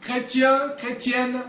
Chrétiens, chrétiennes,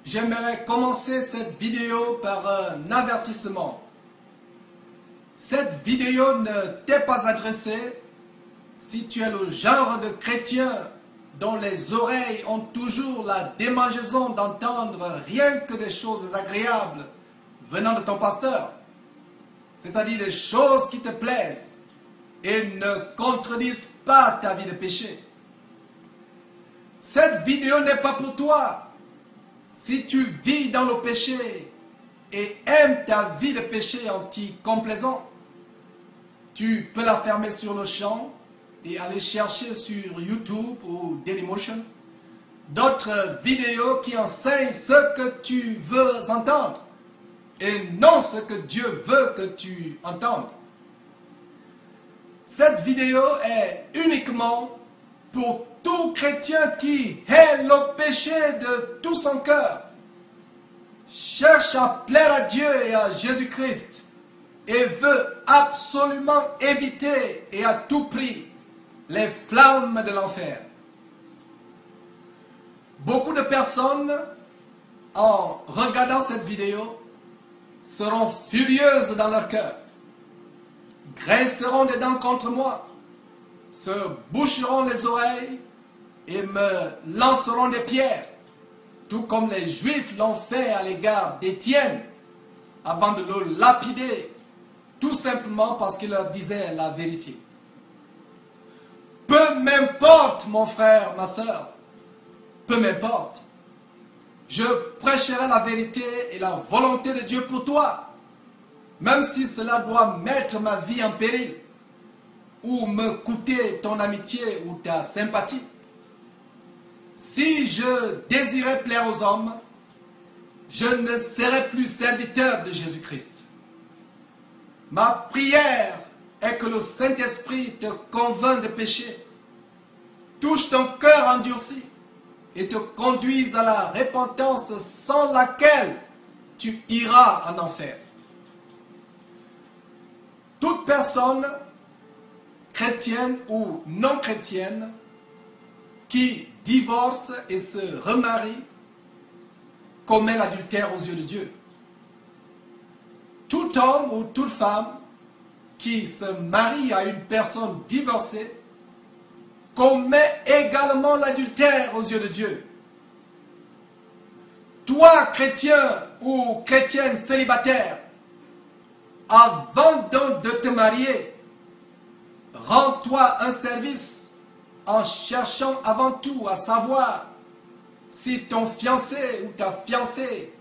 j'aimerais commencer cette vidéo par un avertissement. Cette vidéo ne t'est pas adressée si tu es le genre de chrétien dont les oreilles ont toujours la démangeaison d'entendre rien que des choses agréables venant de ton pasteur, c'est-à-dire des choses qui te plaisent et ne contredisent pas ta vie de péché. Cette vidéo n'est pas pour toi si tu vis dans le péché et aimes ta vie de péché anti-complaisant. Tu peux la fermer sur le champ et aller chercher sur YouTube ou Dailymotion d'autres vidéos qui enseignent ce que tu veux entendre et non ce que Dieu veut que tu entendes. Cette vidéo est uniquement pour tout chrétien qui hait le péché de tout son cœur, cherche à plaire à Dieu et à Jésus-Christ et veut absolument éviter et à tout prix les flammes de l'enfer. Beaucoup de personnes, en regardant cette vidéo, seront furieuses dans leur cœur, grinceront des dents contre moi, se boucheront les oreilles et me lanceront des pierres, tout comme les Juifs l'ont fait à l'égard d'Étienne, avant de le lapider, tout simplement parce qu'il leur disait la vérité. Peu m'importe, mon frère, ma soeur, peu m'importe. Je prêcherai la vérité et la volonté de Dieu pour toi, même si cela doit mettre ma vie en péril, ou me coûter ton amitié ou ta sympathie. Si je désirais plaire aux hommes, je ne serais plus serviteur de Jésus-Christ. Ma prière est que le Saint-Esprit te convainc de péché, touche ton cœur endurci et te conduise à la repentance sans laquelle tu iras en enfer. Toute personne, chrétienne ou non chrétienne, qui divorce et se remarie, commet l'adultère aux yeux de Dieu. Tout homme ou toute femme qui se marie à une personne divorcée commet également l'adultère aux yeux de Dieu. Toi, chrétien ou chrétienne célibataire, avant donc de te marier, rends-toi un service en cherchant avant tout à savoir si ton fiancé ou ta fiancée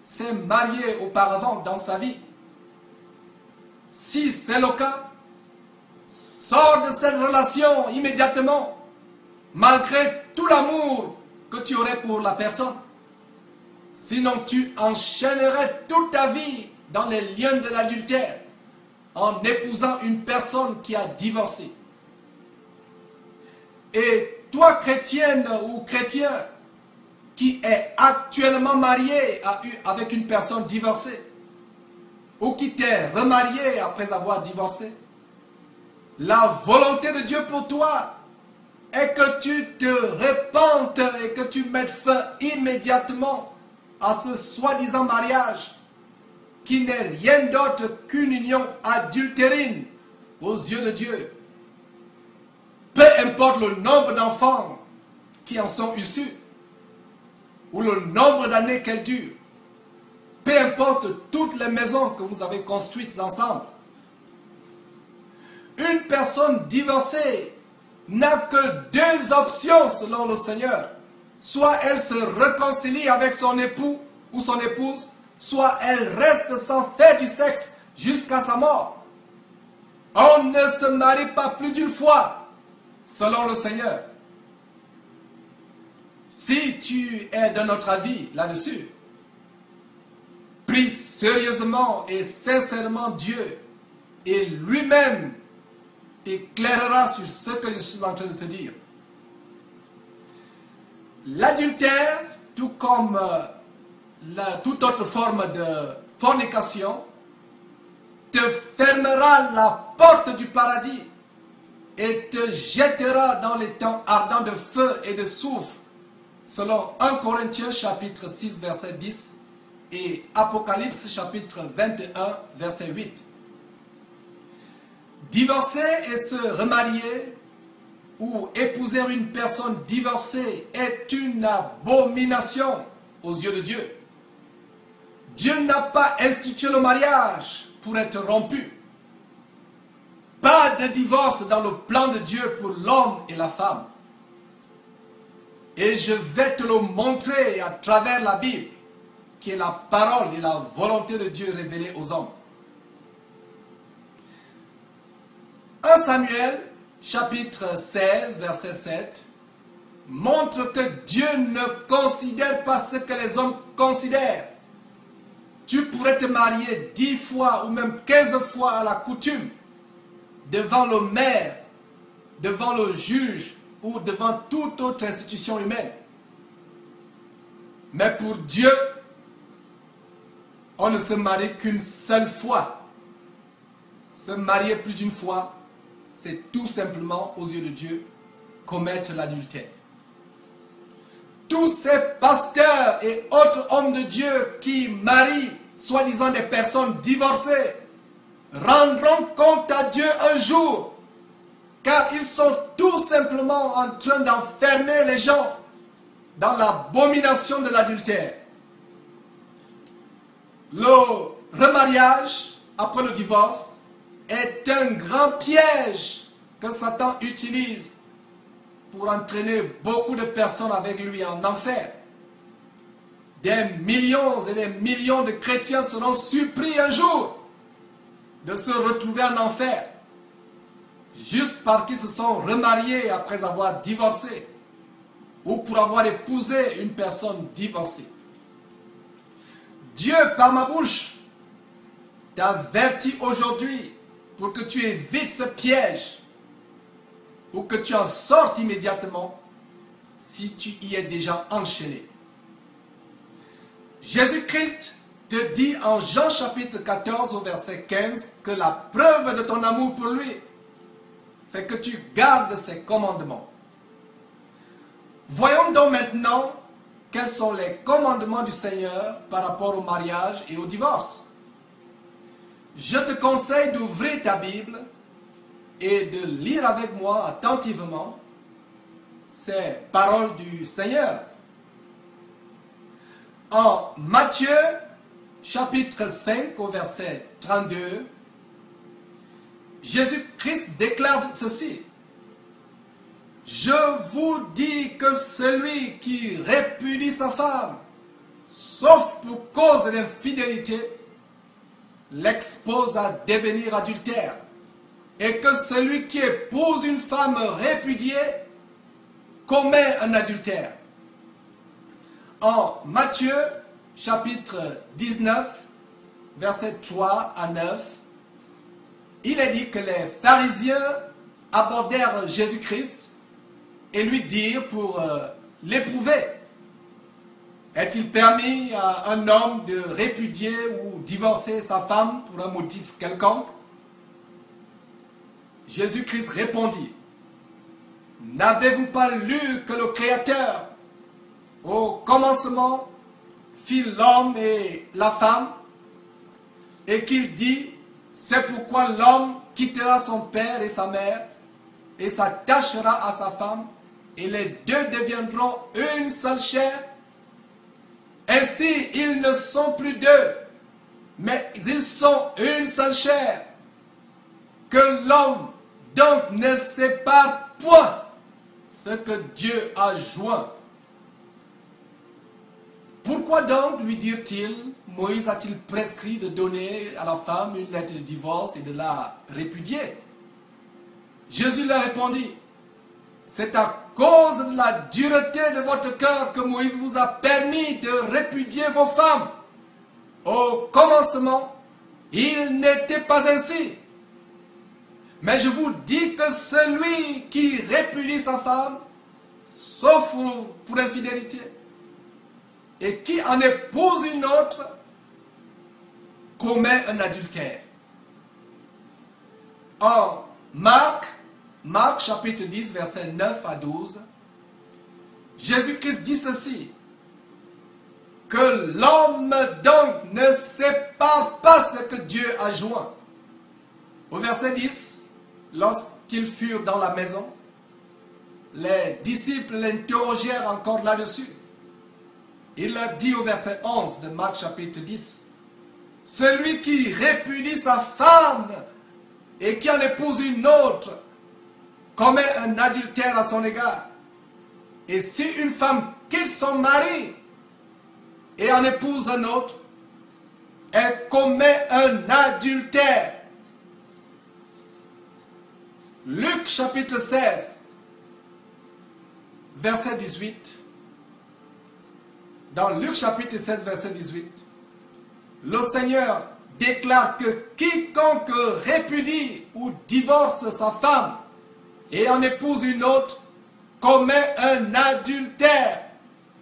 s'est marié auparavant dans sa vie. Si c'est le cas, sors de cette relation immédiatement, malgré tout l'amour que tu aurais pour la personne. Sinon, tu enchaînerais toute ta vie dans les liens de l'adultère en épousant une personne qui a divorcé. Et toi, chrétienne ou chrétien, qui est actuellement marié avec une personne divorcée, ou qui t'est remarié après avoir divorcé, la volonté de Dieu pour toi est que tu te repentes et que tu mettes fin immédiatement à ce soi-disant mariage qui n'est rien d'autre qu'une union adultérine aux yeux de Dieu. Peu importe le nombre d'enfants qui en sont issus ou le nombre d'années qu'elles durent, peu importe toutes les maisons que vous avez construites ensemble, une personne divorcée n'a que deux options selon le Seigneur. Soit elle se réconcilie avec son époux ou son épouse, soit elle reste sans faire du sexe jusqu'à sa mort. On ne se marie pas plus d'une fois selon le Seigneur. Si tu es de notre avis là-dessus, prie sérieusement et sincèrement Dieu et lui-même t'éclairera sur ce que je suis en train de te dire. L'adultère, tout comme toute autre forme de fornication, te fermera la porte du paradis et te jettera dans les temps ardents de feu et de soufre selon 1 Corinthiens chapitre 6 verset 10 et Apocalypse chapitre 21 verset 8. Divorcer et se remarier ou épouser une personne divorcée est une abomination aux yeux de Dieu. Dieu n'a pas institué le mariage pour être rompu. Pas de divorce dans le plan de Dieu pour l'homme et la femme. Et je vais te le montrer à travers la Bible, qui est la parole et la volonté de Dieu révélée aux hommes. 1 Samuel, chapitre 16, verset 7, montre que Dieu ne considère pas ce que les hommes considèrent. Tu pourrais te marier 10 fois ou même 15 fois à la coutume, devant le maire, devant le juge ou devant toute autre institution humaine. Mais pour Dieu, on ne se marie qu'une seule fois. Se marier plus d'une fois, c'est tout simplement, aux yeux de Dieu, commettre l'adultère. Tous ces pasteurs et autres hommes de Dieu qui marient, soi-disant des personnes divorcées, rendront compte à Dieu un jour, car ils sont tout simplement en train d'enfermer les gens dans l'abomination de l'adultère. Le remariage après le divorce est un grand piège que Satan utilise pour entraîner beaucoup de personnes avec lui en enfer. Des millions et des millions de chrétiens seront surpris un jour de se retrouver en enfer, juste parce qu'ils se sont remariés après avoir divorcé ou pour avoir épousé une personne divorcée. Dieu, par ma bouche, t'avertit aujourd'hui pour que tu évites ce piège ou que tu en sortes immédiatement si tu y es déjà enchaîné. Jésus-Christ te dit en Jean chapitre 14 au verset 15 que la preuve de ton amour pour lui, c'est que tu gardes ses commandements. Voyons donc maintenant quels sont les commandements du Seigneur par rapport au mariage et au divorce. Je te conseille d'ouvrir ta Bible et de lire avec moi attentivement ces paroles du Seigneur. En Matthieu, chapitre 5, au verset 32, Jésus-Christ déclare ceci. Je vous dis que celui qui répudie sa femme, sauf pour cause d'infidélité, l'expose à devenir adultère, et que celui qui épouse une femme répudiée commet un adultère. En Matthieu, chapitre 19, versets 3 à 9, il est dit que les pharisiens abordèrent Jésus-Christ et lui dirent pour l'éprouver, est-il permis à un homme de répudier ou divorcer sa femme pour un motif quelconque? Jésus-Christ répondit, n'avez-vous pas lu que le Créateur, au commencement, fit l'homme et la femme, et qu'il dit, c'est pourquoi l'homme quittera son père et sa mère, et s'attachera à sa femme, et les deux deviendront une seule chair. Ainsi, ils ne sont plus deux, mais ils sont une seule chair. Que l'homme donc ne sépare point ce que Dieu a joint. Pourquoi donc, lui dirent-ils, Moïse a-t-il prescrit de donner à la femme une lettre de divorce et de la répudier? Jésus leur répondit, c'est à cause de la dureté de votre cœur que Moïse vous a permis de répudier vos femmes. Au commencement, il n'était pas ainsi. Mais je vous dis que celui qui répudie sa femme, sauf pour infidélité, et qui en épouse une autre, commet un adultère. En Marc chapitre 10, versets 9 à 12, Jésus-Christ dit ceci, que l'homme donc ne sépare pas ce que Dieu a joint. Au verset 10, lorsqu'ils furent dans la maison, les disciples l'interrogèrent encore là-dessus. Il leur dit au verset 11 de Marc chapitre 10, « Celui qui répudie sa femme et qui en épouse une autre commet un adultère à son égard. Et si une femme quitte son mari et en épouse un autre, elle commet un adultère. » Luc chapitre 16, verset 18. Dans Luc chapitre 16, verset 18, le Seigneur déclare que quiconque répudie ou divorce sa femme et en épouse une autre commet un adultère.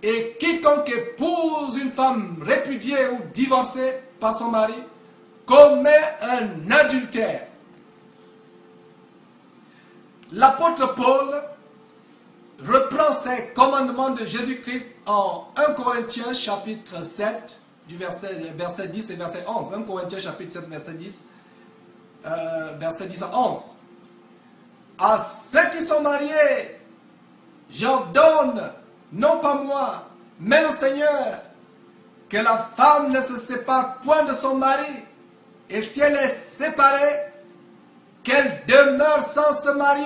Et quiconque épouse une femme répudiée ou divorcée par son mari commet un adultère. L'apôtre Paul reprend ces commandements de Jésus-Christ en 1 Corinthiens chapitre 7, du verset 10 et verset 11. 1 Corinthiens chapitre 7, verset 10, verset 10 à 11. À ceux qui sont mariés, j'ordonne, non pas moi, mais le Seigneur, que la femme ne se sépare point de son mari, et si elle est séparée, qu'elle demeure sans se marier,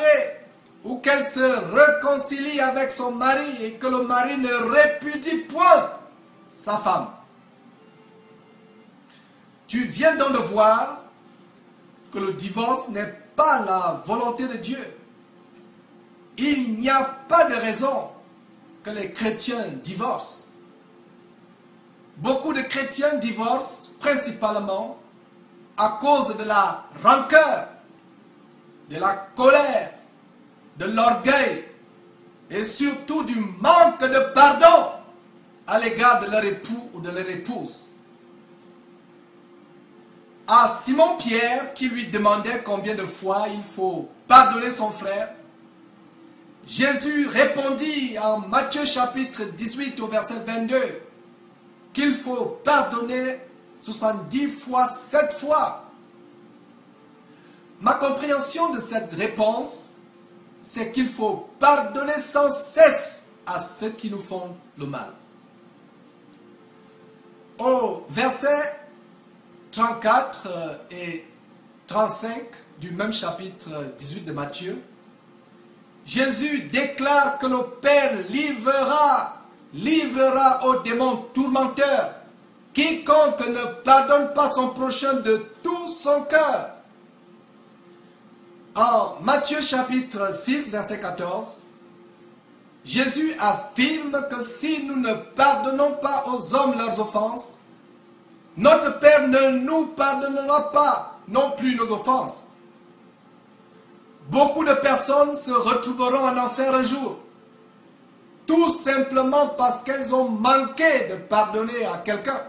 ou qu'elle se réconcilie avec son mari, et que le mari ne répudie point sa femme. Tu viens donc de voir que le divorce n'est pas la volonté de Dieu. Il n'y a pas de raison que les chrétiens divorcent. Beaucoup de chrétiens divorcent principalement à cause de la rancœur, de la colère, de l'orgueil et surtout du manque de pardon à l'égard de leur époux ou de leur épouse. À Simon-Pierre qui lui demandait combien de fois il faut pardonner son frère, Jésus répondit en Matthieu chapitre 18 au verset 22 qu'il faut pardonner 70 fois 7 fois. Ma compréhension de cette réponse, c'est qu'il faut pardonner sans cesse à ceux qui nous font le mal. Au verset 34 et 35 du même chapitre 18 de Matthieu, Jésus déclare que le Père livrera aux démons tourmenteurs quiconque ne pardonne pas son prochain de tout son cœur. En Matthieu chapitre 6, verset 14, Jésus affirme que si nous ne pardonnons pas aux hommes leurs offenses, notre Père ne nous pardonnera pas non plus nos offenses. Beaucoup de personnes se retrouveront en enfer un jour, tout simplement parce qu'elles ont manqué de pardonner à quelqu'un.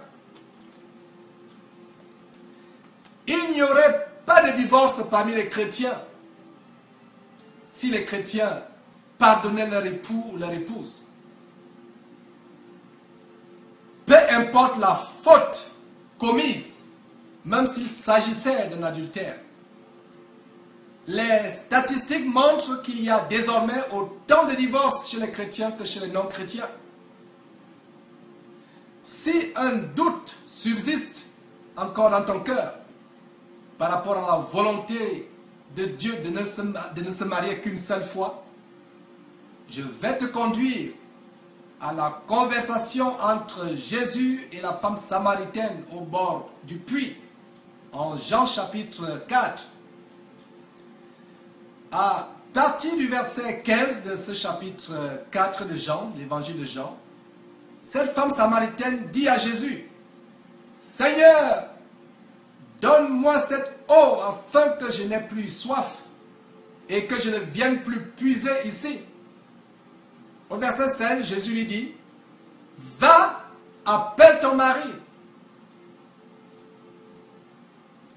Il n'y aurait pas de divorce parmi les chrétiens si les chrétiens pardonnaient leur époux ou leur épouse. Peu importe la faute commise, même s'il s'agissait d'un adultère. Les statistiques montrent qu'il y a désormais autant de divorces chez les chrétiens que chez les non-chrétiens. Si un doute subsiste encore dans ton cœur par rapport à la volonté de Dieu de ne se marier qu'une seule fois, je vais te conduire à la conversation entre Jésus et la femme samaritaine au bord du puits, en Jean chapitre 4. À partir du verset 15 de ce chapitre 4 de Jean, l'évangile de Jean, cette femme samaritaine dit à Jésus, « Seigneur, donne-moi cette eau afin que je n'ai plus soif et que je ne vienne plus puiser ici. » Au verset 16, Jésus lui dit, « Va, appelle ton mari. »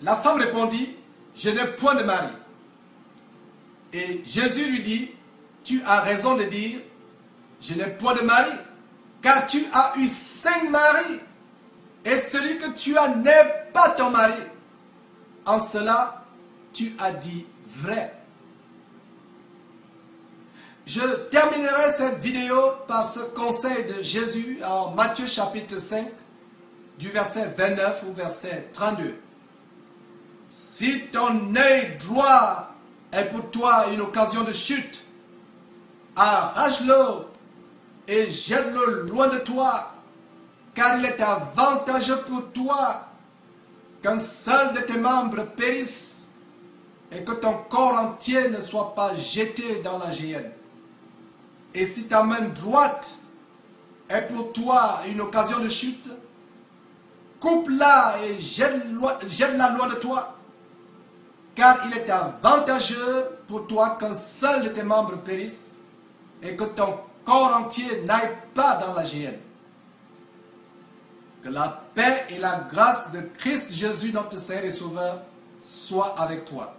La femme répondit, « Je n'ai point de mari. » Et Jésus lui dit, « Tu as raison de dire, je n'ai point de mari, car tu as eu 5 maris, et celui que tu as n'est pas ton mari. En cela, tu as dit vrai. Je terminerai cette vidéo par ce conseil de Jésus en Matthieu chapitre 5, du verset 29 au verset 32. Si ton œil droit est pour toi une occasion de chute, arrache-le et jette-le loin de toi, car il est avantageux pour toi qu'un seul de tes membres périsse et que ton corps entier ne soit pas jeté dans la géhenne. Et si ta main droite est pour toi une occasion de chute, coupe-la et jette-la loin de toi, car il est avantageux pour toi qu'un seul de tes membres périsse et que ton corps entier n'aille pas dans la géhenne. Que la paix et la grâce de Christ Jésus, notre Seigneur et Sauveur, soient avec toi.